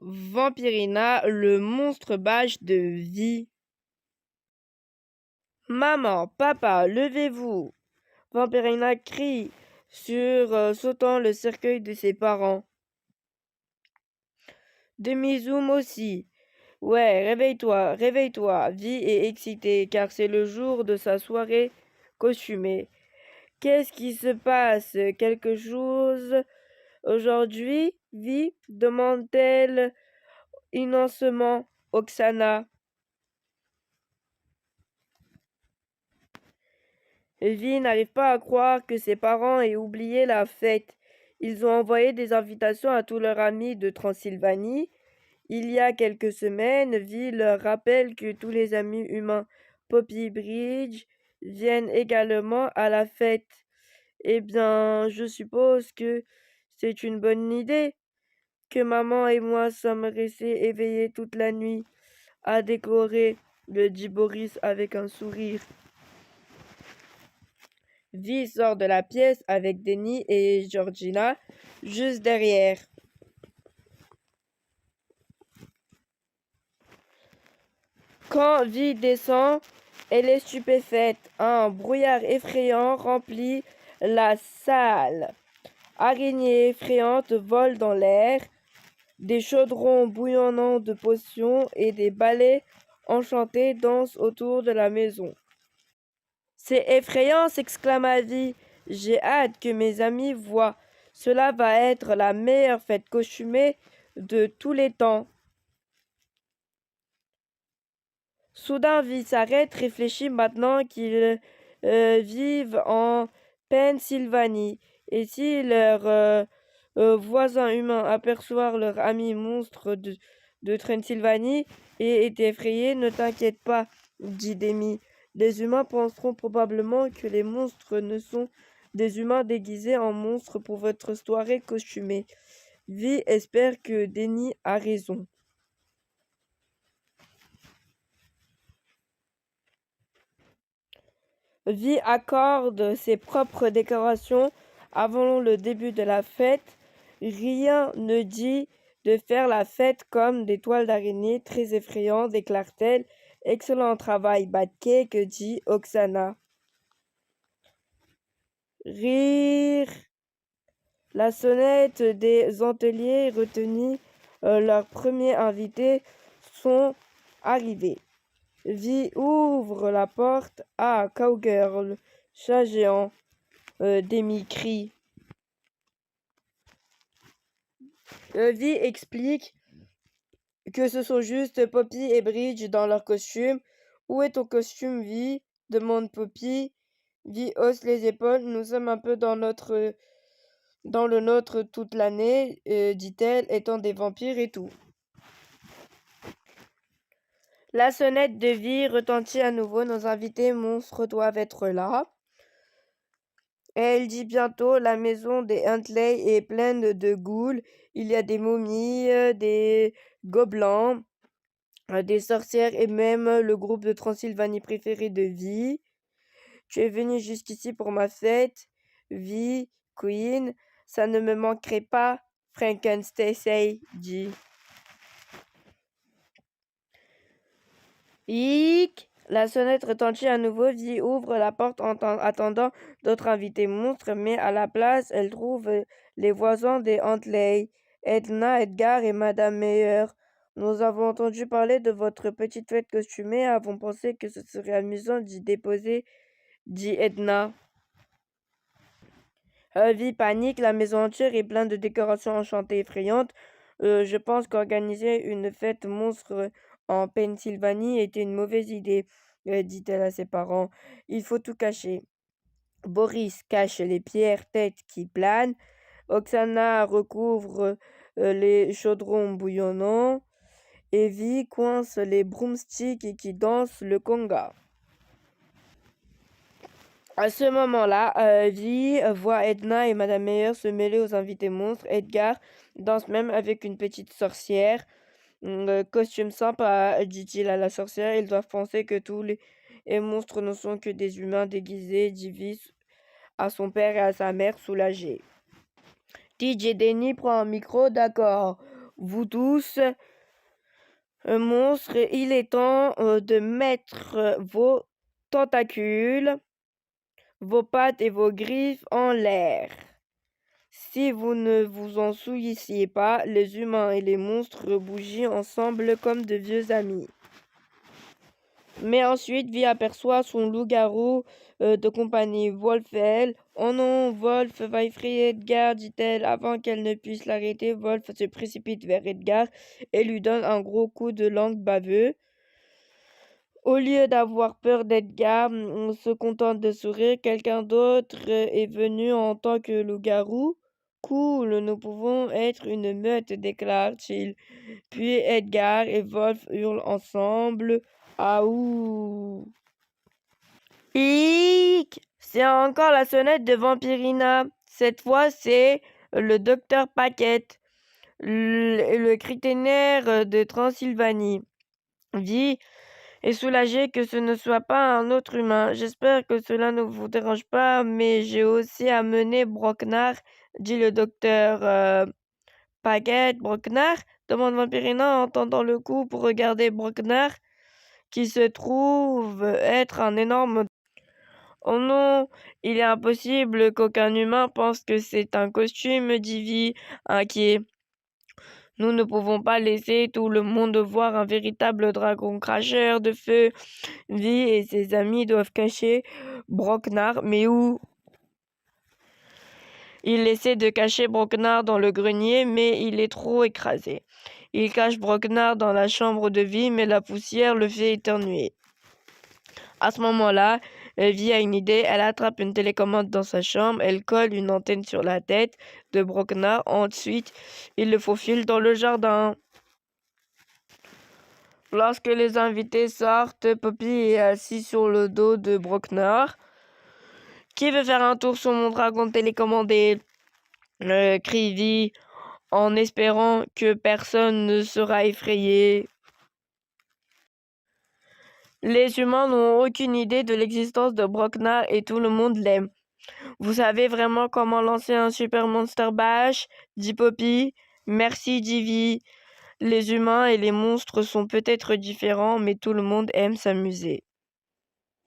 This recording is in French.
Vampirina, le monstre beige de vie. Maman, papa, levez-vous! Vampirina crie sautant le cercueil de ses parents. Demi-zoom aussi. Ouais, réveille-toi, réveille-toi. Vi est excitée car c'est le jour de sa soirée costumée. Qu'est-ce qui se passe? Quelque chose aujourd'hui? Vi demande-t-elle innocemment Oksana. Vi n'arrive pas à croire que ses parents aient oublié la fête. Ils ont envoyé des invitations à tous leurs amis de Transylvanie. Il y a quelques semaines, Vi leur rappelle que tous les amis humains Poppy Bridge viennent également à la fête. Eh bien, je suppose que c'est une bonne idée, que maman et moi sommes restés éveillés toute la nuit à décorer, le dit Boris avec un sourire. Vi sort de la pièce avec Denny et Georgina juste derrière. Quand Vi descend, elle est stupéfaite. Un brouillard effrayant remplit la salle. Araignées effrayantes volent dans l'air. Des chaudrons bouillonnants de potions et des balais enchantés dansent autour de la maison. C'est effrayant, s'exclama Vi. J'ai hâte que mes amis voient. Cela va être la meilleure fête costumée de tous les temps. Soudain, Vi s'arrête, réfléchit maintenant qu'ils vivent en Pennsylvanie. Et si leurs voisins humains aperçoivent leur ami monstre de Transylvanie et est effrayé, ne t'inquiète pas, dit Demi. Les humains penseront probablement que les monstres ne sont des humains déguisés en monstres pour votre soirée costumée. Vi espère que Denny a raison. Vi accorde ses propres décorations avant le début de la fête. Rien ne dit de faire la fête comme des toiles d'araignée très effrayantes, déclare-t-elle. Excellent travail, Batcake, dit Oksana. Rire. La sonnette des hôteliers retenus, leurs premiers invités, sont arrivés. Vi ouvre la porte à Cowgirl, chat géant, Demi crie. Vi explique que ce sont juste Poppy et Bridge dans leur costume. Où est ton costume, Vi? Demande Poppy. Vi hausse les épaules. Nous sommes un peu dans le nôtre toute l'année, dit-elle, étant des vampires et tout. La sonnette de Vi retentit à nouveau. Nos invités monstres doivent être là. Et elle dit bientôt, la maison des Huntley est pleine de ghouls. Il y a des momies, des gobelins, des sorcières et même le groupe de Transylvanie préféré de Vi. Tu es venu jusqu'ici pour ma fête, Vi, Queen. Ça ne me manquerait pas, Frankenstein dit. Hic! La sonnette retentit à nouveau. Vi ouvre la porte en attendant d'autres invités monstres, mais à la place, elle trouve les voisins des Huntley, Edna, Edgar et Madame Meyer. Nous avons entendu parler de votre petite fête costumée, avons pensé que ce serait amusant d'y déposer, dit Edna. Vi panique, la maison entière est pleine de décorations enchantées et effrayantes. Je pense qu'organiser une fête monstre en Pennsylvanie était une mauvaise idée, dit-elle à ses parents. Il faut tout cacher. Boris cache les pierres têtes qui planent. Oksana recouvre les chaudrons bouillonnants. Et Vi coince les broomsticks qui dansent le conga. À ce moment-là, Vi voit Edna et Madame Meyer se mêler aux invités monstres. Edgar danse même avec une petite sorcière. Costume sympa, dit-il à la sorcière. Ils doivent penser que tous les monstres ne sont que des humains déguisés, dit Vi à son père et à sa mère soulagés. DJ Denny prend un micro, d'accord. vous tous, monstres, il est temps de mettre vos tentacules, vos pattes et vos griffes en l'air. Si vous ne vous en souciez pas, les humains et les monstres bougent ensemble comme de vieux amis. Mais ensuite, Vi aperçoit son loup-garou de compagnie, Wolfel. Oh non, Wolf va effrayer Edgar, dit-elle. Avant qu'elle ne puisse l'arrêter, Wolf se précipite vers Edgar et lui donne un gros coup de langue baveux. Au lieu d'avoir peur d'Edgar, on se contente de sourire. Quelqu'un d'autre est venu en tant que loup-garou. Cool, nous pouvons être une meute, déclare-t-il. Puis Edgar et Wolf hurlent ensemble. Aouh! Hic! C'est encore la sonnette de Vampirina. Cette fois, c'est le docteur Paquette, le criténaire de Transylvanie. Vi est soulagé que ce ne soit pas un autre humain. J'espère que cela ne vous dérange pas, mais j'ai aussi amené Brocnar, dit le docteur Paquette. Brocnar? Demande Vampirina en entendant le coup pour regarder Brocnar, qui se trouve être un énorme... Oh non, il est impossible qu'aucun humain pense que c'est un costume, dit Vi, inquiet. Nous ne pouvons pas laisser tout le monde voir un véritable dragon cracheur de feu. Vi et ses amis doivent cacher Brocnar, mais où? Il essaie de cacher Brocnar dans le grenier, mais il est trop écrasé. Il cache Brocnar dans la chambre de Vi, mais la poussière le fait éternuer. À ce moment-là, Vi a une idée. Elle attrape une télécommande dans sa chambre. Elle colle une antenne sur la tête de Brocnar. Ensuite, il le faufile dans le jardin. Lorsque les invités sortent, Poppy est assis sur le dos de Brocnar. Qui veut faire un tour sur mon dragon télécommandé? Crie Vi, en espérant que personne ne sera effrayé. Les humains n'ont aucune idée de l'existence de Brocnar et tout le monde l'aime. Vous savez vraiment comment lancer un Super Monster Bash? Dit Poppy. Merci, dit Vi. Les humains et les monstres sont peut-être différents, mais tout le monde aime s'amuser.